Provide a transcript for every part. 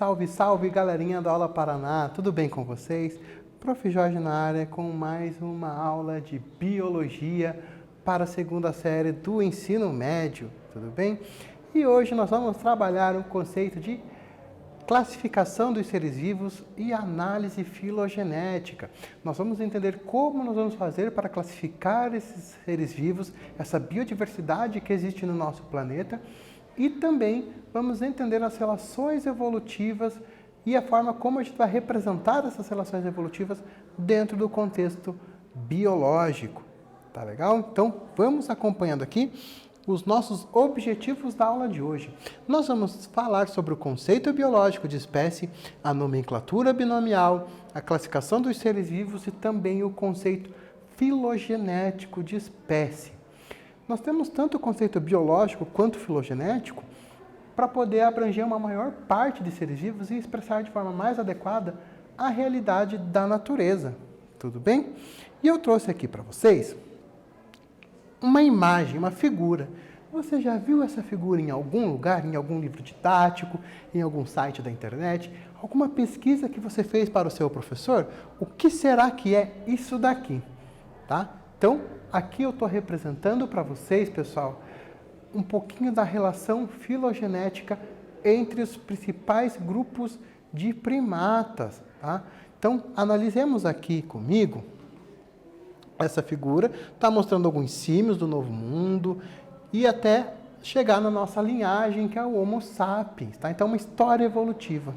Salve, salve, galerinha da Aula Paraná, tudo bem com vocês? Prof. Jorge na área com mais uma aula de Biologia para a segunda série do ensino médio, tudo bem? E hoje nós vamos trabalhar o conceito de classificação dos seres vivos e análise filogenética. Nós vamos entender como nós vamos fazer para classificar esses seres vivos, essa biodiversidade que existe no nosso planeta, e também vamos entender as relações evolutivas e a forma como a gente vai representar essas relações evolutivas dentro do contexto biológico. Tá legal? Então, vamos acompanhando aqui os nossos objetivos da aula de hoje. Nós vamos falar sobre o conceito biológico de espécie, a nomenclatura binomial, a classificação dos seres vivos e também o conceito filogenético de espécie. Nós temos tanto o conceito biológico quanto filogenético para poder abranger uma maior parte de seres vivos e expressar de forma mais adequada a realidade da natureza. Tudo bem? E eu trouxe aqui para vocês uma imagem, uma figura. Você já viu essa figura em algum lugar, em algum livro didático, em algum site da internet? Alguma pesquisa que você fez para o seu professor? O que será que é isso daqui? Tá? Então, aqui eu estou representando para vocês, pessoal, um pouquinho da relação filogenética entre os principais grupos de primatas. Tá? Então, analisemos aqui comigo. Essa figura está mostrando alguns símios do Novo Mundo e até chegar na nossa linhagem, que é o Homo sapiens. Tá? Então, uma história evolutiva.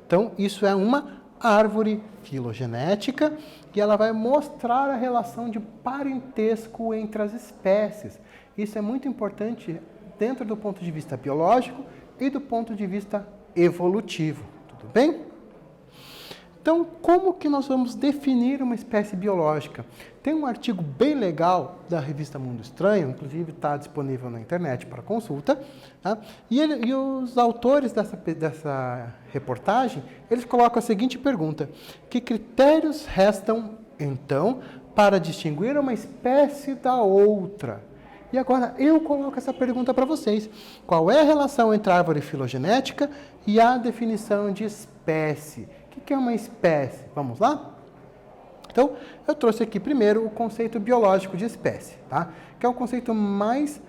Então, isso é uma árvore filogenética e ela vai mostrar a relação de parentesco entre as espécies. Isso é muito importante dentro do ponto de vista biológico e do ponto de vista evolutivo. Tudo bem? Então, como que nós vamos definir uma espécie biológica? Tem um artigo bem legal da revista Mundo Estranho, inclusive está disponível na internet para consulta, tá? E os autores dessa reportagem, eles colocam a seguinte pergunta: que critérios restam, então, para distinguir uma espécie da outra? E agora eu coloco essa pergunta para vocês. Qual é a relação entre a árvore filogenética e a definição de espécie? O que é uma espécie? Vamos lá? Então, eu trouxe aqui primeiro o conceito biológico de espécie, tá? Que é o conceito mais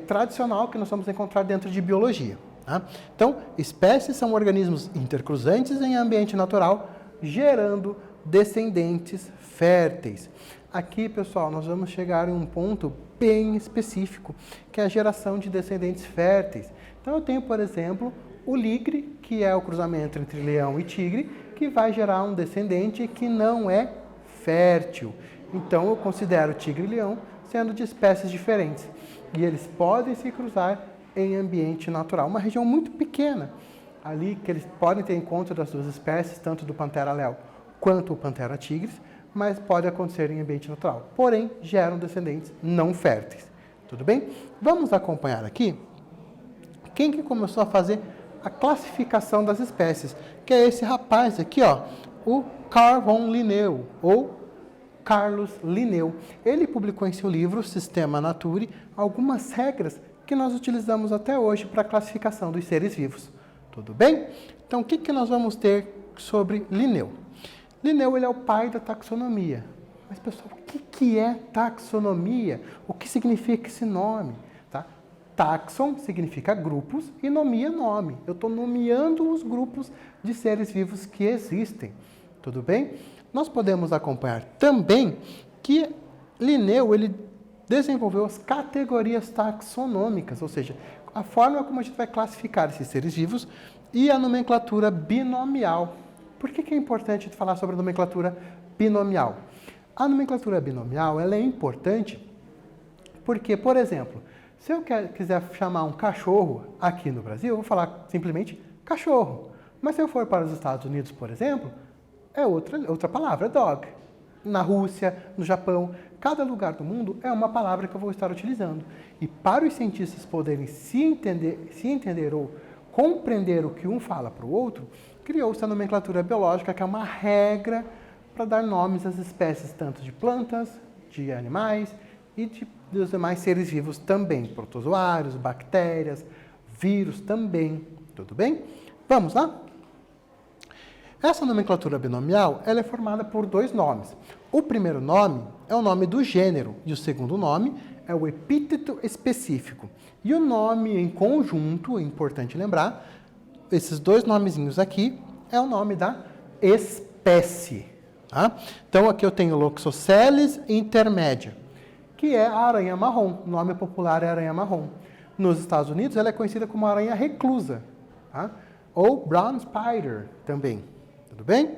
tradicional que nós vamos encontrar dentro de biologia. Tá? Então, espécies são organismos intercruzantes em ambiente natural, gerando descendentes férteis. Aqui, pessoal, nós vamos chegar em um ponto bem específico, que é a geração de descendentes férteis. Então, eu tenho, por exemplo, o ligre, que é o cruzamento entre leão e tigre, que vai gerar um descendente que não é fértil. Então, eu considero tigre e leão sendo de espécies diferentes. E eles podem se cruzar em ambiente natural. Uma região muito pequena, ali que eles podem ter encontro das duas espécies, tanto do Panthera leo quanto o Panthera tigris, mas pode acontecer em ambiente natural. Porém, geram descendentes não férteis. Tudo bem? Vamos acompanhar aqui quem que começou a fazer a classificação das espécies, que é esse rapaz aqui, ó, o Carl von Linneu, ou Carlos Linneu. Ele publicou em seu livro Systema Naturae algumas regras que nós utilizamos até hoje para a classificação dos seres vivos. Tudo bem? Então, o que nós vamos ter sobre Linneu? Linneu, ele é o pai da taxonomia. Mas, pessoal, o que é taxonomia? O que significa esse nome? Taxon significa grupos e nomia nome. Eu estou nomeando os grupos de seres vivos que existem. Tudo bem? Nós podemos acompanhar também que Linneu ele desenvolveu as categorias taxonômicas, ou seja, a forma como a gente vai classificar esses seres vivos e a nomenclatura binomial. Por que é importante falar sobre a nomenclatura binomial? A nomenclatura binomial ela é importante porque, por exemplo, se eu quiser chamar um cachorro aqui no Brasil, eu vou falar simplesmente cachorro. Mas se eu for para os Estados Unidos, por exemplo, é outra palavra, dog. Na Rússia, no Japão, cada lugar do mundo é uma palavra que eu vou estar utilizando. E para os cientistas poderem se entender ou compreender o que um fala para o outro, criou-se a nomenclatura biológica, que é uma regra para dar nomes às espécies tanto de plantas, de animais e dos demais seres vivos também, protozoários, bactérias, vírus também, tudo bem? Vamos lá? Essa nomenclatura binomial ela é formada por dois nomes. O primeiro nome é o nome do gênero e o segundo nome é o epíteto específico. E o nome em conjunto, é importante lembrar, esses dois nomezinhos aqui, é o nome da espécie. Tá? Então aqui eu tenho Loxosceles intermédia, que é a aranha marrom. O nome popular é aranha marrom. Nos Estados Unidos ela é conhecida como aranha reclusa, tá? Ou brown spider também. Tudo bem?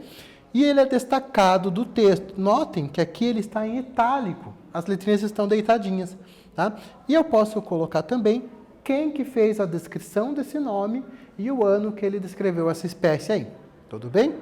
E ele é destacado do texto. Notem que aqui ele está em itálico. As letrinhas estão deitadinhas. Tá? E eu posso colocar também quem que fez a descrição desse nome e o ano que ele descreveu essa espécie aí. Tudo bem?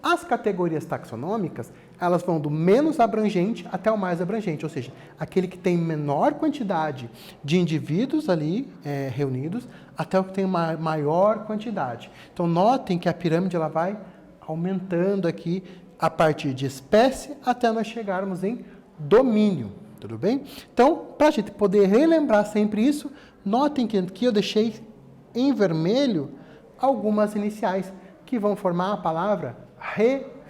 As categorias taxonômicas, elas vão do menos abrangente até o mais abrangente, ou seja, aquele que tem menor quantidade de indivíduos ali reunidos, até o que tem uma maior quantidade. Então, notem que a pirâmide ela vai aumentando aqui a partir de espécie até nós chegarmos em domínio, tudo bem? Então, para a gente poder relembrar sempre isso, notem que aqui eu deixei em vermelho algumas iniciais que vão formar a palavra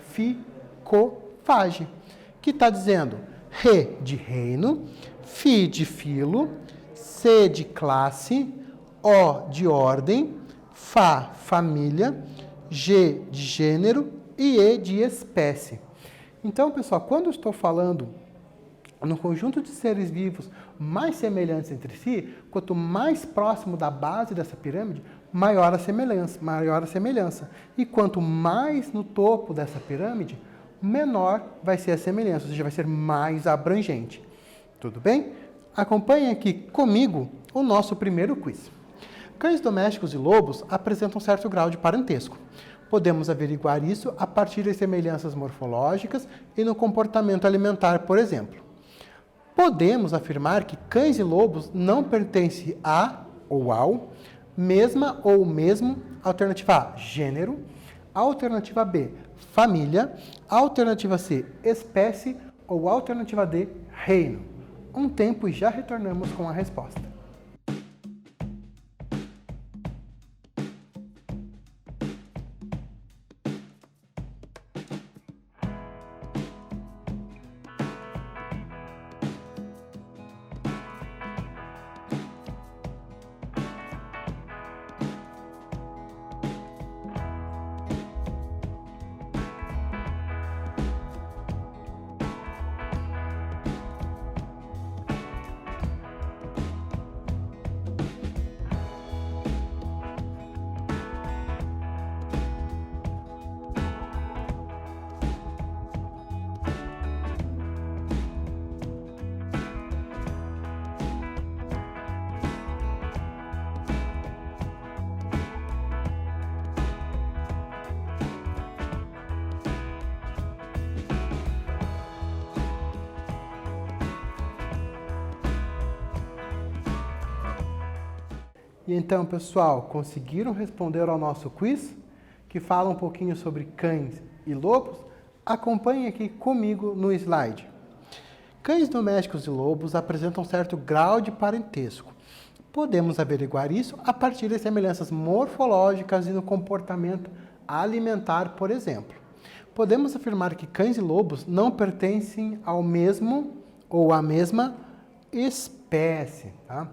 reficofage, que está dizendo re de reino, fi de filo, c de classe, o de ordem, fa família, g de gênero e e de espécie. Então, pessoal, quando eu estou falando no conjunto de seres vivos mais semelhantes entre si, quanto mais próximo da base dessa pirâmide, maior a semelhança. E quanto mais no topo dessa pirâmide, menor vai ser a semelhança, ou seja, vai ser mais abrangente. Tudo bem? Acompanhe aqui comigo o nosso primeiro quiz. Cães domésticos e lobos apresentam certo grau de parentesco. Podemos averiguar isso a partir das semelhanças morfológicas e no comportamento alimentar, por exemplo. Podemos afirmar que cães e lobos não pertencem a ou ao, mesma ou mesmo, alternativa A, gênero, alternativa B, família, alternativa C, espécie ou alternativa D, reino. Um tempo e já retornamos com a resposta. E então, pessoal, conseguiram responder ao nosso quiz, que fala um pouquinho sobre cães e lobos? Acompanhem aqui comigo no slide. Cães domésticos e lobos apresentam certo grau de parentesco. Podemos averiguar isso a partir das semelhanças morfológicas e no comportamento alimentar, por exemplo. Podemos afirmar que cães e lobos não pertencem ao mesmo ou à mesma espécie, tá?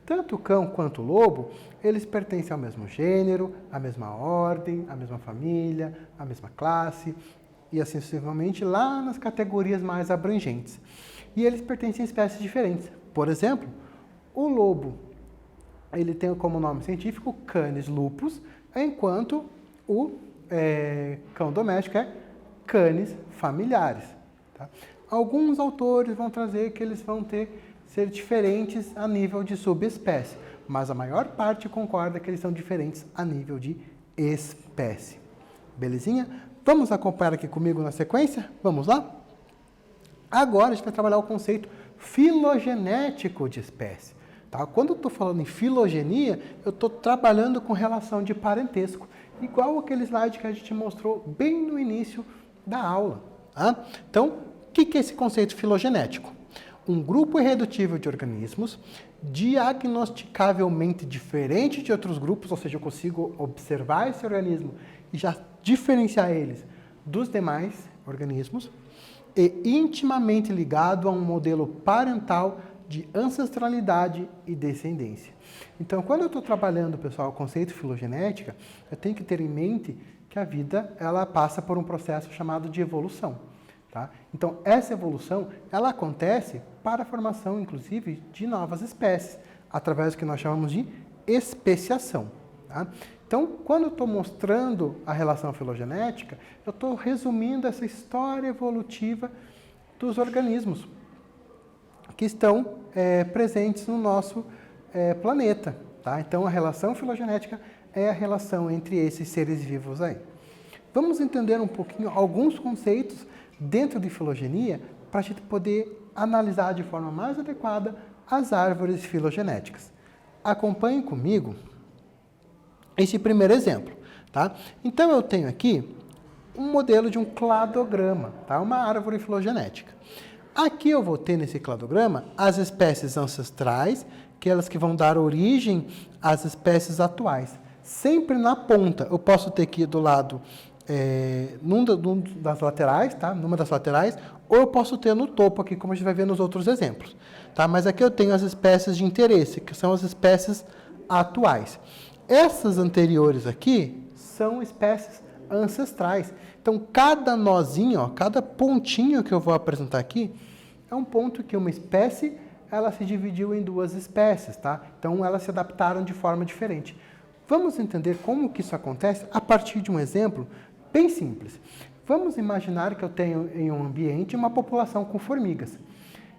Tanto o cão quanto o lobo, eles pertencem ao mesmo gênero, à mesma ordem, à mesma família, à mesma classe, e assim sucessivamente lá nas categorias mais abrangentes. E eles pertencem a espécies diferentes. Por exemplo, o lobo, ele tem como nome científico Canis lupus, enquanto o cão doméstico é Canis familiaris. Tá? Alguns autores vão trazer que eles vão ser diferentes a nível de subespécie, mas a maior parte concorda que eles são diferentes a nível de espécie. Belezinha? Vamos acompanhar aqui comigo na sequência? Vamos lá? Agora a gente vai trabalhar o conceito filogenético de espécie. Tá? Quando eu estou falando em filogenia, eu estou trabalhando com relação de parentesco, igual aquele slide que a gente mostrou bem no início da aula. Tá? Então, o que é esse conceito filogenético? um grupo irredutível de organismos, diagnosticavelmente diferente de outros grupos, ou seja, eu consigo observar esse organismo e já diferenciar eles dos demais organismos, e intimamente ligado a um modelo parental de ancestralidade e descendência. Então, quando eu estou trabalhando, pessoal, o conceito de filogenética, eu tenho que ter em mente que a vida ela passa por um processo chamado de evolução. Tá? Então, essa evolução ela acontece para a formação, inclusive, de novas espécies, através do que nós chamamos de especiação. Tá? Então, quando eu estou mostrando a relação filogenética, eu estou resumindo essa história evolutiva dos organismos que estão presentes no nosso planeta. Tá? Então, a relação filogenética é a relação entre esses seres vivos aí. Vamos entender um pouquinho alguns conceitos dentro de filogenia para a gente poder analisar de forma mais adequada as árvores filogenéticas. Acompanhe comigo esse primeiro exemplo. Tá? Então, eu tenho aqui um modelo de um cladograma, tá? Uma árvore filogenética. Aqui eu vou ter nesse cladograma as espécies ancestrais, aquelas que vão dar origem às espécies atuais. Sempre na ponta, eu posso ter aqui do lado, numa das laterais, tá? Numa das laterais, ou eu posso ter no topo aqui, como a gente vai ver nos outros exemplos. Tá? Mas aqui eu tenho as espécies de interesse, que são as espécies atuais. Essas anteriores aqui são espécies ancestrais. Então, cada nozinho, ó, cada pontinho que eu vou apresentar aqui, é um ponto que uma espécie ela se dividiu em duas espécies. Tá? Então, elas se adaptaram de forma diferente. Vamos entender como que isso acontece a partir de um exemplo bem simples. Vamos imaginar que eu tenho em um ambiente uma população com formigas.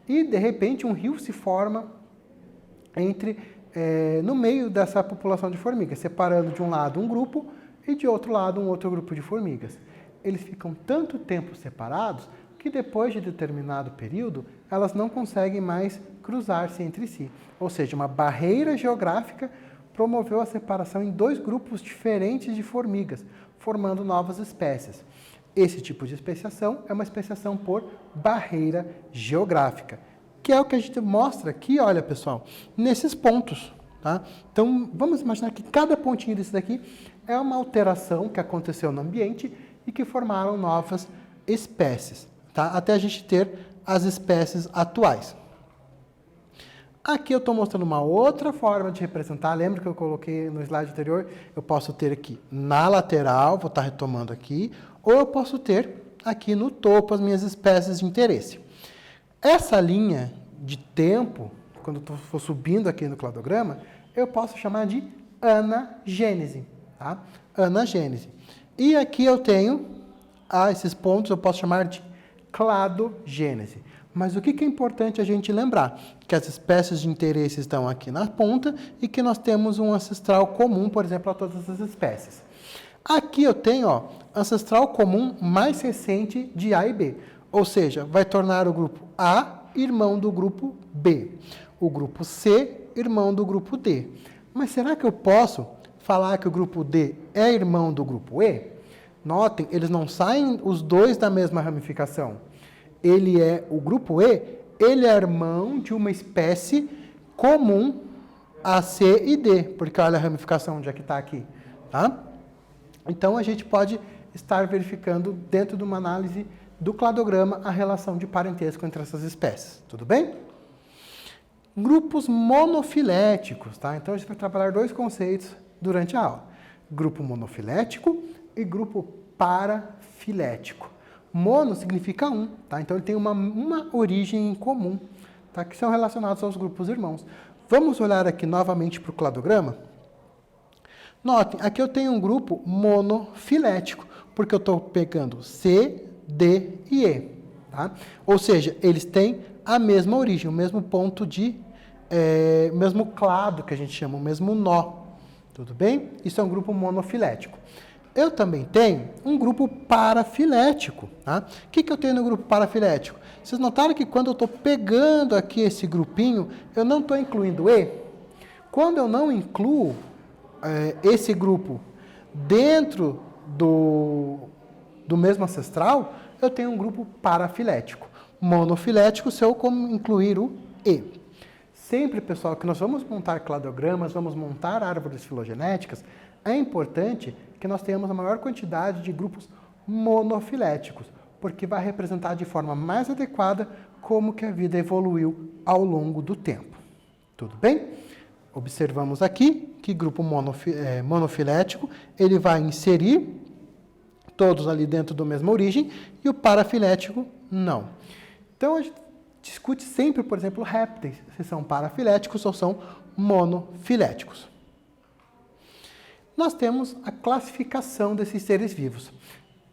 E, de repente, um rio se forma no meio dessa população de formigas, separando de um lado um grupo e de outro lado um outro grupo de formigas. Eles ficam tanto tempo separados que depois de determinado período, elas não conseguem mais cruzar-se entre si. Ou seja, uma barreira geográfica promoveu a separação em dois grupos diferentes de formigas, formando novas espécies. Esse tipo de especiação é uma especiação por barreira geográfica, que é o que a gente mostra aqui, olha pessoal, nesses pontos. Tá? Então, vamos imaginar que cada pontinho desse daqui é uma alteração que aconteceu no ambiente e que formaram novas espécies, tá? Até a gente ter as espécies atuais. Aqui eu estou mostrando uma outra forma de representar. Lembra que eu coloquei no slide anterior? Eu posso ter aqui na lateral, vou estar retomando aqui, ou eu posso ter aqui no topo as minhas espécies de interesse. Essa linha de tempo, quando eu for subindo aqui no cladograma, eu posso chamar de anagênese. Tá? Anagênese. E aqui eu tenho, esses pontos eu posso chamar de cladogênese. Mas o que é importante a gente lembrar? Que as espécies de interesse estão aqui na ponta e que nós temos um ancestral comum, por exemplo, a todas as espécies. Aqui eu tenho ancestral comum mais recente de A e B. Ou seja, vai tornar o grupo A irmão do grupo B. O grupo C, irmão do grupo D. Mas será que eu posso falar que o grupo D é irmão do grupo E? Notem, eles não saem os dois da mesma ramificação. O grupo E, ele é irmão de uma espécie comum a C e D, porque olha a ramificação onde é que está aqui. Tá? Então, a gente pode estar verificando dentro de uma análise do cladograma a relação de parentesco entre essas espécies. Tudo bem? Grupos monofiléticos, tá? Então a gente vai trabalhar dois conceitos durante a aula: grupo monofilético e grupo parafilético. Mono significa um, tá? Então ele tem uma origem em comum, tá? Que são relacionados aos grupos irmãos. Vamos olhar aqui novamente para o cladograma? Notem, aqui eu tenho um grupo monofilético, porque eu estou pegando C, D e E. Tá? Ou seja, eles têm a mesma origem, o mesmo ponto mesmo clado que a gente chama, o mesmo nó. Tudo bem? Isso é um grupo monofilético. Eu também tenho um grupo parafilético. Tá? O que eu tenho no grupo parafilético? Vocês notaram que quando eu estou pegando aqui esse grupinho, eu não estou incluindo E? Quando eu não incluo esse grupo dentro do mesmo ancestral, eu tenho um grupo parafilético. monofilético se eu incluir o E. Sempre, pessoal, que nós vamos montar cladogramas, vamos montar árvores filogenéticas, é importante que nós tenhamos a maior quantidade de grupos monofiléticos, porque vai representar de forma mais adequada como que a vida evoluiu ao longo do tempo. Tudo bem? Observamos aqui que grupo monofilético, ele vai inserir todos ali dentro da mesma origem, e o parafilético não. Então, a gente discute sempre, por exemplo, répteis, se são parafiléticos ou são monofiléticos. Nós temos a classificação desses seres vivos.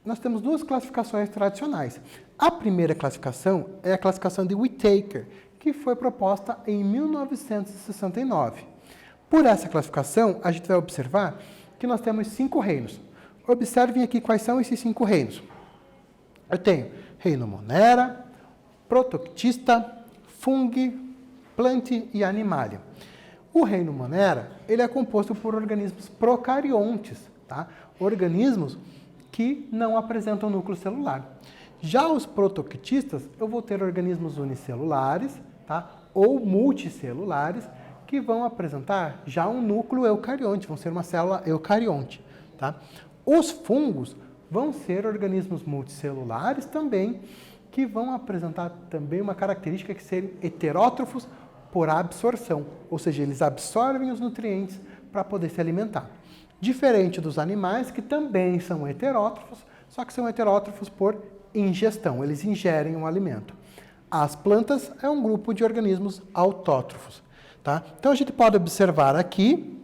Nós temos duas classificações tradicionais. A primeira classificação é a classificação de Whittaker, que foi proposta em 1969. Por essa classificação, a gente vai observar que nós temos 5 reinos. Observem aqui quais são esses 5 reinos. Eu tenho reino Monera, Protoctista, Fungi, Plantae e Animalia. O reino Monera, ele é composto por organismos procariontes, tá? Organismos que não apresentam núcleo celular. Já os protoctistas, eu vou ter organismos unicelulares, tá? Ou multicelulares, que vão apresentar já um núcleo eucarionte, vão ser uma célula eucarionte, tá? Os fungos vão ser organismos multicelulares também, que vão apresentar também uma característica que serem heterótrofos por absorção, ou seja, eles absorvem os nutrientes para poder se alimentar. Diferente dos animais, que também são heterótrofos, só que são heterótrofos por ingestão, eles ingerem um alimento. As plantas é um grupo de organismos autótrofos, tá? Então a gente pode observar aqui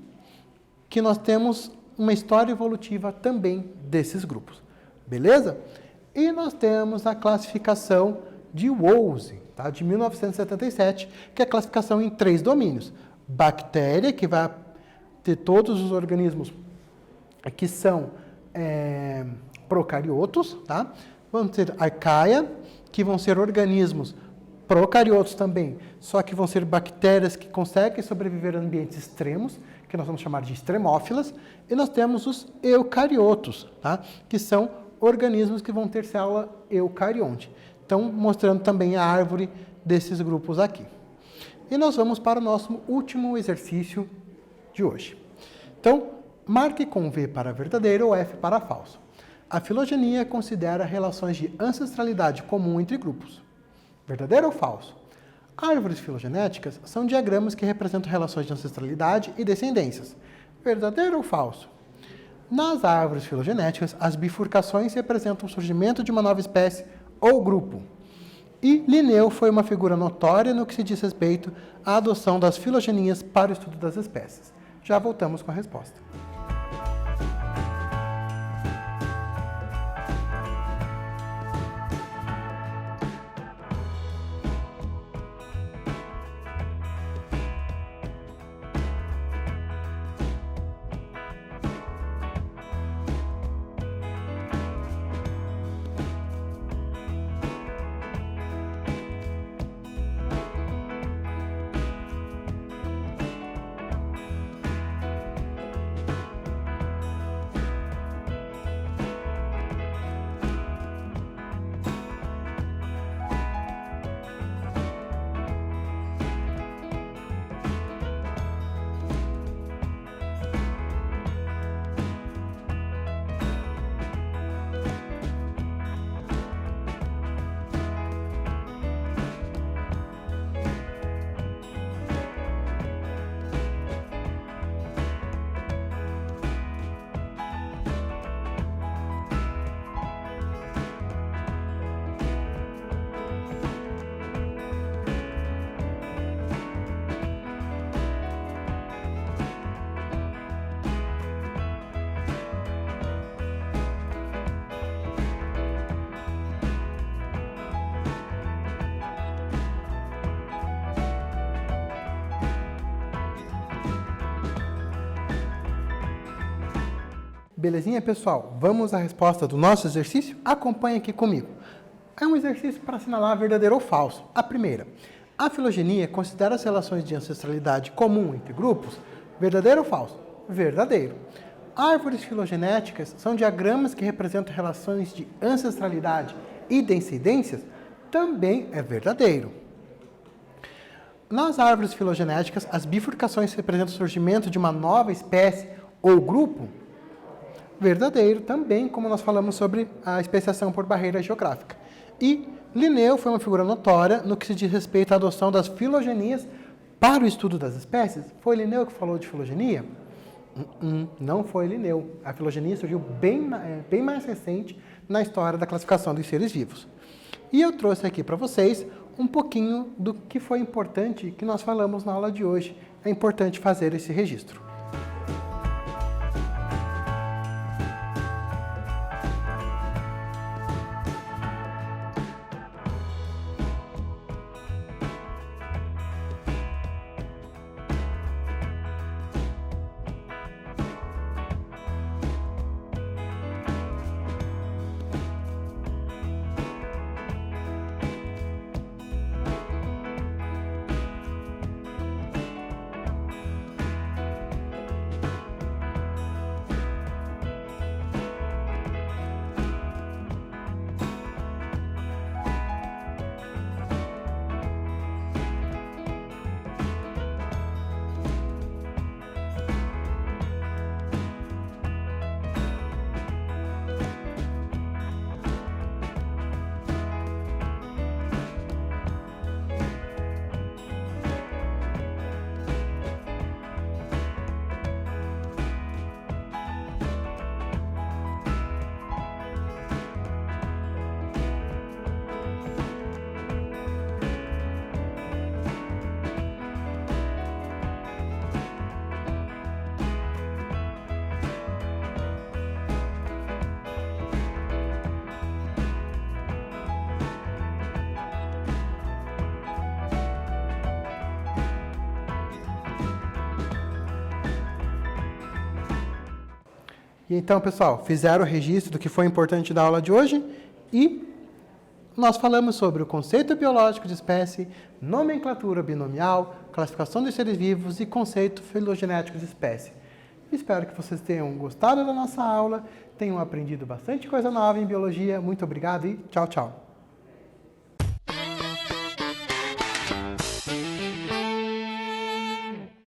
que nós temos uma história evolutiva também desses grupos, beleza? E nós temos a classificação de Woese, tá? De 1977, que é a classificação em 3 domínios. Bactéria, que vai ter todos os organismos que são procariotos, tá? Vamos ter Archaea, que vão ser organismos procariotos também, só que vão ser bactérias que conseguem sobreviver a ambientes extremos, que nós vamos chamar de extremófilas, e nós temos os eucariotos, tá? Que são organismos que vão ter célula eucarionte. Então, mostrando também a árvore desses grupos aqui. E nós vamos para o nosso último exercício de hoje. Então, marque com V para verdadeiro ou F para falso. A filogenia considera relações de ancestralidade comum entre grupos. Verdadeiro ou falso? Árvores filogenéticas são diagramas que representam relações de ancestralidade e descendências. Verdadeiro ou falso? Nas árvores filogenéticas, as bifurcações representam o surgimento de uma nova espécie ou grupo. E Linneu foi uma figura notória no que se diz respeito à adoção das filogenias para o estudo das espécies. Já voltamos com a resposta. Belezinha, pessoal? Vamos à resposta do nosso exercício? Acompanhe aqui comigo. É um exercício para assinalar verdadeiro ou falso. A primeira, a filogenia considera as relações de ancestralidade comum entre grupos? Verdadeiro ou falso? Verdadeiro. Árvores filogenéticas são diagramas que representam relações de ancestralidade e descendências? também é verdadeiro. Nas árvores filogenéticas, as bifurcações representam o surgimento de uma nova espécie ou grupo? Verdadeiro também, como nós falamos sobre a especiação por barreira geográfica. E Linneu foi uma figura notória no que se diz respeito à adoção das filogenias para o estudo das espécies. Foi Linneu que falou de filogenia? Não foi Linneu. A filogenia surgiu bem mais recente na história da classificação dos seres vivos. E eu trouxe aqui para vocês um pouquinho do que foi importante que nós falamos na aula de hoje. É importante fazer esse registro. E então, pessoal, fizeram o registro do que foi importante da aula de hoje e nós falamos sobre o conceito biológico de espécie, nomenclatura binomial, classificação dos seres vivos e conceito filogenético de espécie. Espero que vocês tenham gostado da nossa aula, tenham aprendido bastante coisa nova em biologia. Muito obrigado e tchau, tchau!